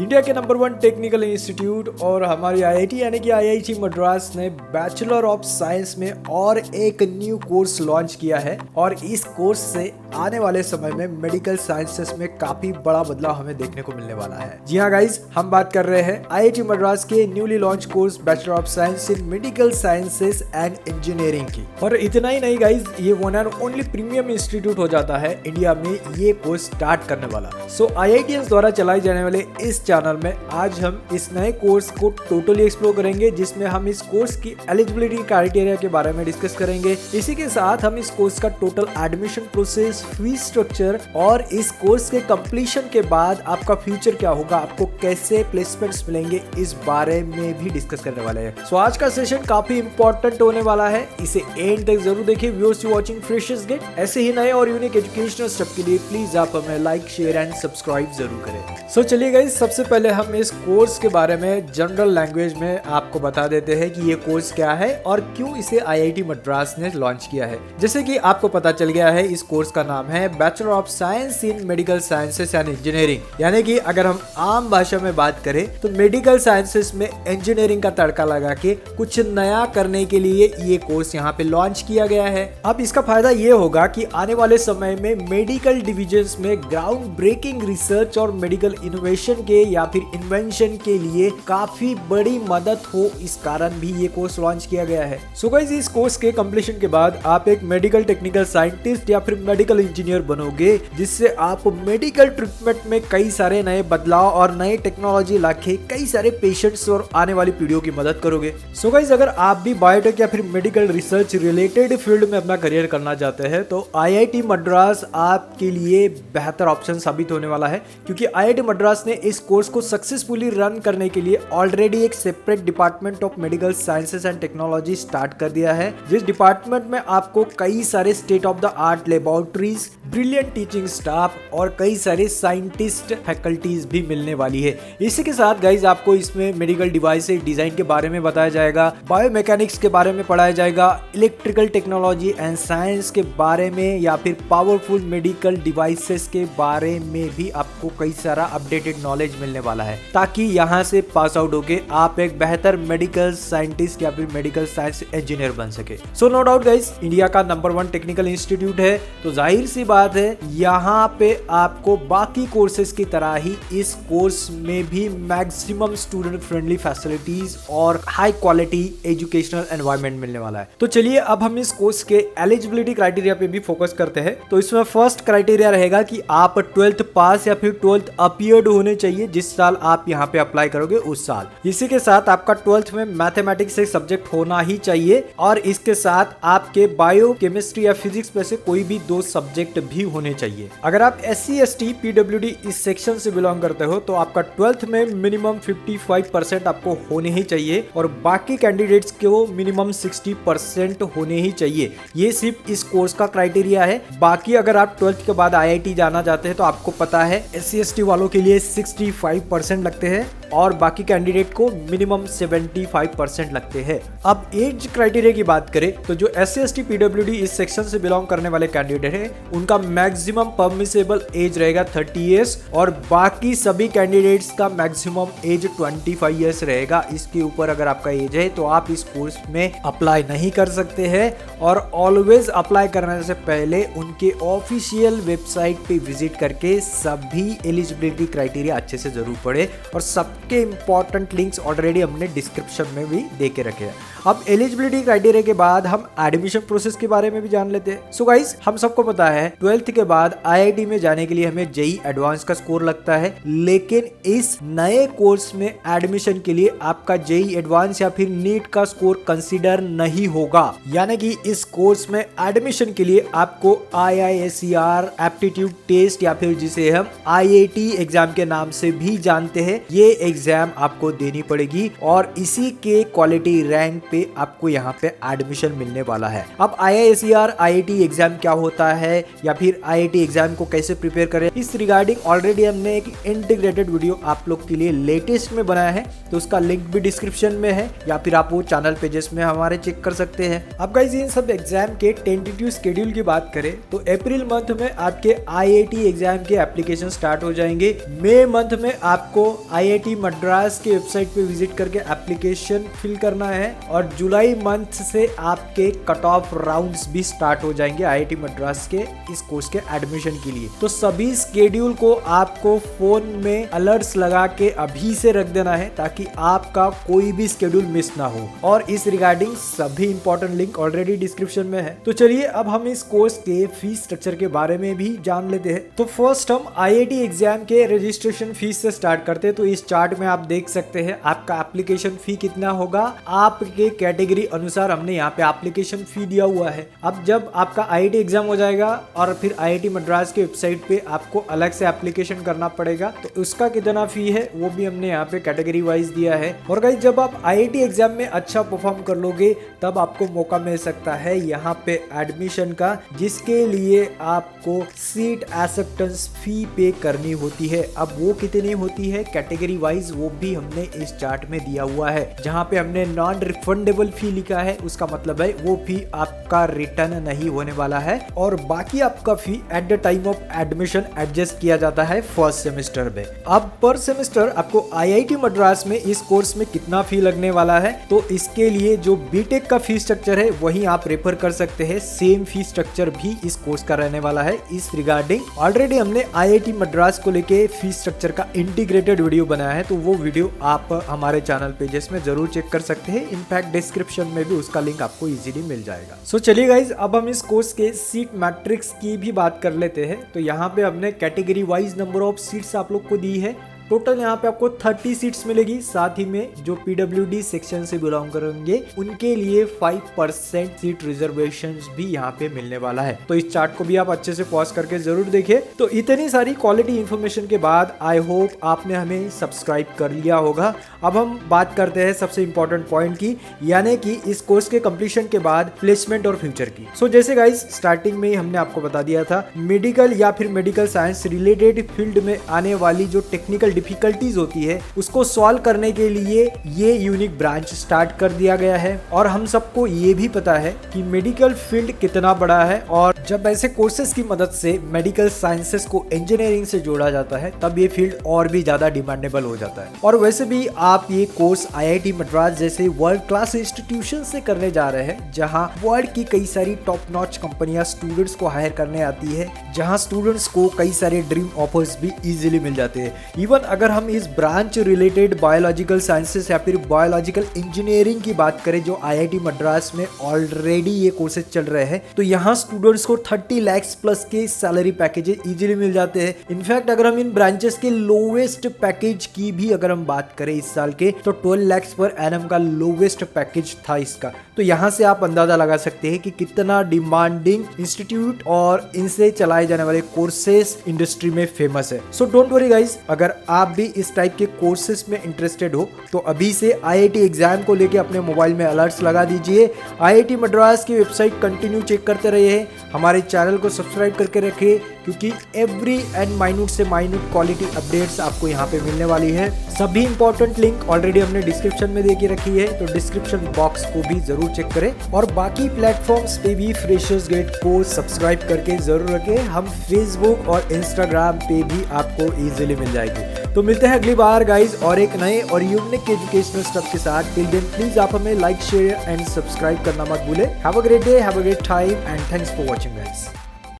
India के number 1 technical institute और हमारी आईआईटी यानी कि आईआईटी मद्रास ने बैचलर ऑफ साइंस में और एक न्यू कोर्स लॉन्च किया है और इस कोर्स से आने वाले समय में मेडिकल साइंसेस में काफी बड़ा बदलाव हमें देखने को मिलने वाला है। जी हाँ गाइज, हम बात कर रहे हैं आईआईटी मद्रास के newly launch course bachelor of science in medical sciences and engineering की। और इतना ही नहीं गाइज, ये one and only premium institute हो जाता है इंडिया में ये कोर्स स्टार्ट करने वाला। सो आईआईटीएंस द्वारा चलाई जाने वाले इस चैनल में आज हम इस नए कोर्स को टोटली एक्सप्लोर करेंगे, जिसमें हम इस कोर्स की एलिजिबिलिटी क्राइटेरिया के बारे में डिस्कस करेंगे। इसी के साथ हम इस कोर्स का total admission process, fees structure और इस कोर्स के कंप्लीशन के बाद आपका फ्यूचर क्या होगा, आपको कैसे प्लेसमेंट्स मिलेंगे, इस बारे में भी डिस्कस करने वाले हैं। सो आज का सेशन काफी इंपॉर्टेंट होने वाला है, इसे एंड तक जरूर देखिए। Viewers you watching freshers GATE, ऐसे ही नए और यूनिक एजुकेशनल स्टेप के लिए प्लीज आप हमें लाइक, शेयर एंड सब्सक्राइब जरूर करें। सो चलिए गाइस, सबसे पहले हम इस कोर्स के बारे में जनरल लैंग्वेज में आपको बता देते हैं कि ये कोर्स क्या है और क्यों इसे आईआईटी मद्रास ने लॉन्च किया है। जैसे कि आपको पता चल गया है, इस कोर्स का नाम है bachelor of science in medical sciences and engineering, यानी कि अगर हम आम भाषा में बात करें तो मेडिकल साइंसेस में इंजीनियरिंग का तड़का लगा के कुछ नया करने के लिए ये कोर्स यहाँ पे लॉन्च किया गया है। अब इसका फायदा ये होगा कि आने वाले समय में मेडिकल डिविजन्स में ग्राउंड ब्रेकिंग रिसर्च और मेडिकल इनोवेशन के या फिर इन्वेंशन के लिए काफी बड़ी मदद हो, इस कारण भी ये कोर्स लॉन्च किया गया है। सो गाइस, इस कोर्स के कंप्लीशन के बाद आप एक मेडिकल टेक्निकल साइंटिस्ट या फिर मेडिकल इंजीनियर बनोगे, जिससे आप मेडिकल ट्रीटमेंट में कई सारे नए बदलाव और नए टेक्नोलॉजी लाके कई सारे पेशेंट्स और आने वाली पीढ़ियों की मदद करोगे। सो गाइस, अगर आप भी बायोटेक या फिर मेडिकल रिसर्च रिलेटेड फील्ड में अपना करियर करना चाहते हैं तो आईआईटी मद्रास आपके लिए बेहतर ऑप्शन साबित होने वाला है, क्योंकि आईआईटी मद्रास ने इस कोर्स को सक्सेसफुली रन करने के लिए ऑलरेडी एक separate department of medical sciences and technology start कर दिया है, जिस डिपार्टमेंट में आपको कई सारे state of the art laboratories, brilliant teaching staff और कई सारे साइंटिस्ट फैकल्टीज भी मिलने वाली है। इसी के साथ गाइज, आपको इसमें मेडिकल डिवाइस डिजाइन के बारे में बताया जाएगा, बायोमैकेनिक्स के बारे में पढ़ाया जाएगा, इलेक्ट्रिकल टेक्नोलॉजी एंड साइंस के बारे में या फिर पावरफुल मेडिकल डिवाइसेस के बारे में भी आपको कई सारा अपडेटेड नॉलेज मिलने वाला है, ताकि यहाँ से पास आउट होके आप एक बेहतर मेडिकल साइंटिस्ट या फिर मेडिकल साइंस इंजीनियर बन सके। So no doubt guys, India का नंबर 1 टेक्निकल इंस्टीट्यूट है, तो जाहिर सी बात है यहाँ पे आपको बाकी कोर्सेज की तरह ही इस कोर्स में भी मैक्सिमम स्टूडेंट फ्रेंडली फैसिलिटीज और हाई क्वालिटी एजुकेशनल एनवायरनमेंट मिलने वाला है। तो चलिए अब हम इस कोर्स के एलिजिबिलिटी क्राइटेरिया पे भी फोकस करते हैं। तो इसमें फर्स्ट क्राइटेरिया रहेगा कि आप 12th पास या फिर 12th अपीयर्ड होने चाहिए, जिस साल आप यहाँ पे अप्लाई करोगे उस साल। इसी के साथ आपका 12th में मैथमेटिक्स एक सब्जेक्ट होना ही चाहिए और इसके साथ आपके बायो, केमिस्ट्री या फिजिक्स में से कोई भी 2 सब्जेक्ट भी होने चाहिए। अगर आप SC, ST, PWD इस सेक्शन से बिलोंग करते हो तो आपका 12th में मिनिमम 55% आपको होने ही चाहिए और बाकी कैंडिडेट्स को मिनिमम 60% होने ही चाहिए। ये सिर्फ इस कोर्स का क्राइटेरिया है। बाकी अगर आप 12th के बाद IIT जाना चाहते हैं तो आपको पता है SC, ST वालों के लिए 65% लगते हैं और बाकी कैंडिडेट को मिनिमम 75% लगते हैं। अब एज क्राइटेरिया की बात करें तो जो SC, ST, PWD इस सेक्शन से बिलोंग करने वाले कैंडिडेट हैं, उनका मैक्सिमम परमिसेबल एज रहेगा 30 इयर्स और बाकी सभी कैंडिडेट्स का मैक्सिमम एज 25 इयर्स रहेगा। इसके ऊपर अगर आपका एज है तो आप इस कोर्स में अप्लाई नहीं कर सकते हैं और ऑलवेज अप्लाई करने से पहले उनके ऑफिशियल वेबसाइट पे विजिट करके सभी एलिजिबिलिटी क्राइटेरिया अच्छे से जरूर पढ़े और सबके इंपॉर्टेंट लिंक्स ऑलरेडी हमने डिस्क्रिप्शन में भी दे के रखे हैं। अब एलिजिबिलिटी क्राइटेरिया के बाद हम एडमिशन प्रोसेस के बारे में भी जान लेते हैं। सो गाइस, हम सबको पता है 12th के बाद आईआईटी में जाने के लिए हमें जेईई एडवांस का स्कोर लगता है, लेकिन इस नए कोर्स में एडमिशन के लिए आपका जेईई एडवांस या फिर नीट का स्कोर कंसीडर नहीं होगा। यानी कि इस कोर्स में एडमिशन के लिए आपको IISER एप्टीट्यूड टेस्ट या फिर जिसे हम IIT एग्जाम के नाम से भी जानते हैं, ये एग्जाम आपको देनी पड़ेगी और इसी के क्वालिटी रैंक पे आपको यहाँ पे एडमिशन मिलने वाला है। अब IISER IIT एग्जाम क्या होता है है या फिर IIT एग्जाम को कैसे प्रिपेयर करें, इस रिगार्डिंग ऑलरेडी हमने एक इंटीग्रेटेड वीडियो आप लोग के लिए लेटेस्ट में बनाया है, तो उसका लिंक भी डिस्क्रिप्शन में है या फिर आप वो चैनल पेजेस में हमारे चेक कर सकते हैं। अब गाइस इन सब एग्जाम के टेंटेटिव शेड्यूल की बात करें तो अप्रैल मंथ में आपके IIT एग्जाम के एप्लीकेशन स्टार्ट हो जाएंगे। मई मंथ में आपको IIT मद्रास के वेबसाइट पे विजिट करके एप्लीकेशन फिल करना है और जुलाई मंथ से आपके कट ऑफ राउंड्स भी स्टार्ट हो जाएंगे IIT मद्रास के इस कोर्स के एडमिशन के लिए। तो सभी शेड्यूल को आपको फोन में अलर्ट्स लगा के अभी से रख देना है ताकि आपका कोई भी शेड्यूल मिस ना हो, और इस रिगार्डिंग सभी इंपॉर्टेंट लिंक ऑलरेडी डिस्क्रिप्शन में है। तो चलिए अब हम इस कोर्स के फीस स्ट्रक्चर के बारे में भी जान लेते हैं। तो फर्स्ट हम IIT एग्जाम के रजिस्ट्रेशन फीस से स्टार्ट करते हैं। तो इस चार्ट में आप देख सकते हैं आपका एप्लीकेशन फी कितना होगा, आपके कैटेगरी अनुसार हमने यहाँ पे एप्लीकेशन फी दिया हुआ है। अब जब आपका IIT एग्जाम हो जाएगा और फिर IIT मद्रास के वेबसाइट पे आपको अलग से एप्लीकेशन करना पड़ेगा, तो उसका कितना फी है वो भी हमने यहाँ पे कैटेगरी वाइज दिया है। और गाइस जब आप IIT एग्जाम में अच्छा परफॉर्म कर लोगे तब आपको मौका मिल सकता है यहाँ पे एडमिशन का, जिसके लिए आपको सीट एक्सेप्टेंस फी पे करनी होती है। अब वो कितनी होती है कैटेगरी वाइज वो भी हमने इस चार्ट में दिया हुआ है। जहाँ पे हमने नॉन रिफंडेबल फी लिखा है उसका मतलब है वो फी आपका रिटर्न नहीं होने वाला है, और बाकी आपका fee at the time of admission adjust किया जाता है फर्स्ट सेमेस्टर में। अब पर सेमेस्टर आपको IIT मद्रास में इस कोर्स में कितना फी लगने वाला है, तो इसके लिए जो बीटेक का फी स्ट्रक्चर है वही आप रेफर कर सकते हैं। सेम फी स्ट्रक्चर भी इस कोर्स का रहने वाला है। इस रिगार्डिंग ऑलरेडी हमने IIT मद्रास को लेके फी स्ट्रक्चर का इंटीग्रेटेड वीडियो बनाया है, तो वो वीडियो आप हमारे चैनल पेजेस में जरूर चेक कर सकते हैं। इनफैक्ट डिस्क्रिप्शन में भी उसका लिंक आपको इजीली मिल जाएगा। सो चलिए गाइज अब हम इस कोर्स के सीट मैट्रिक्स की भी बात कर लेते हैं। तो यहाँ पे हमने category wise number of seats आप लोग को दी है। टोटल यहाँ पे आपको 30 सीट्स मिलेगी। साथ ही में जो PWD सेक्शन से बिलोंग करेंगे उनके लिए 5% सीट रिजर्वेशन भी यहाँ पे मिलने वाला है। तो इस चार्ट को भी आप अच्छे से पॉज करके जरूर देखें। तो इतनी सारी क्वालिटी इंफॉर्मेशन के बाद आई होप आपने हमें सब्सक्राइब कर लिया होगा। अब हम बात करते हैं सबसे इंपॉर्टेंट पॉइंट की, यानी कि इस कोर्स के कंप्लीशन के बाद प्लेसमेंट और फ्यूचर की। सो जैसे गाइस स्टार्टिंग में ही हमने आपको बता दिया था, मेडिकल या फिर मेडिकल साइंस रिलेटेड फील्ड में आने वाली जो टेक्निकल डिफिकल्टीज होती है उसको सॉल्व करने के लिए ये यूनिक ब्रांच स्टार्ट कर दिया गया है। और हम सबको ये भी पता है कि मेडिकल फील्ड कितना बड़ा है, और जब ऐसे कोर्सेज की मदद से मेडिकल साइंसेस को इंजीनियरिंग से जोड़ा जाता है तब ये फील्ड और भी ज्यादा डिमांडेबल हो जाता है। और वैसे भी आप ये कोर्स IIT मद्रास जैसे वर्ल्ड क्लास इंस्टीट्यूशन से करने जा रहे हैं, जहां वर्ल्ड की कई सारी टॉप नॉच कंपनियां स्टूडेंट्स को हायर करने आती है, जहां स्टूडेंट्स को कई सारे ड्रीम ऑफर्स भी इजीली मिल जाते हैं। इवन अगर हम इस ब्रांच रिलेटेड बायोलॉजिकल साइंसेस या फिर बायोलॉजिकल इंजीनियरिंग की बात करें जो IIT मद्रास में ऑलरेडी ये कोर्सेज चल रहे हैं, तो यहाँ स्टूडेंट्स को 30 लाख प्लस के सैलरी पैकेजेस इजीली मिल जाते हैं। इनफैक्ट अगर हम इन ब्रांचेस के लोवेस्ट पैकेज की भी अगर हम बात करें इस साल के, तो 12 लाख पर एनम का लोवेस्ट पैकेज था इसका। तो यहाँ से आप अंदाजा लगा सकते हैं कि कितना डिमांडिंग इंस्टीट्यूट और इनसे चलाए जाने वाले कोर्सेस इंडस्ट्री में फेमस है। सो डोंट वरी गाइज, अगर आप भी इस टाइप के कोर्सेज में इंटरेस्टेड हो तो अभी से IIT एग्जाम को लेके अपने मोबाइल में अलर्ट्स लगा दीजिए। IIT मद्रास की वेबसाइट कंटिन्यू चेक करते रहिए, हमारे चैनल को सब्सक्राइब करके रखिए, क्योंकि एवरी एंड माइन्यूट से माइन्यूट क्वालिटी अपडेट्स आपको यहाँ पे मिलने वाली है। सभी इंपॉर्टेंट लिंक ऑलरेडी हमने डिस्क्रिप्शन में दे के रखी है, तो डिस्क्रिप्शन बॉक्स को भी जरूर चेक करें। और बाकी प्लेटफॉर्म्स पे भी फ्रेशर्स गेट को सब्सक्राइब करके जरूर रखें। हम फेसबुक और इंस्टाग्राम पे भी आपको इजीली मिल जाएगी। तो मिलते हैं अगली बार गाइज और एक नए और यूनिक एजुकेशनल स्टफ के साथ। टिल देन प्लीज आप हमें लाइक, शेयर एंड सब्सक्राइब करना मत भूले। Have a great day, have a great time and thanks for watching guys.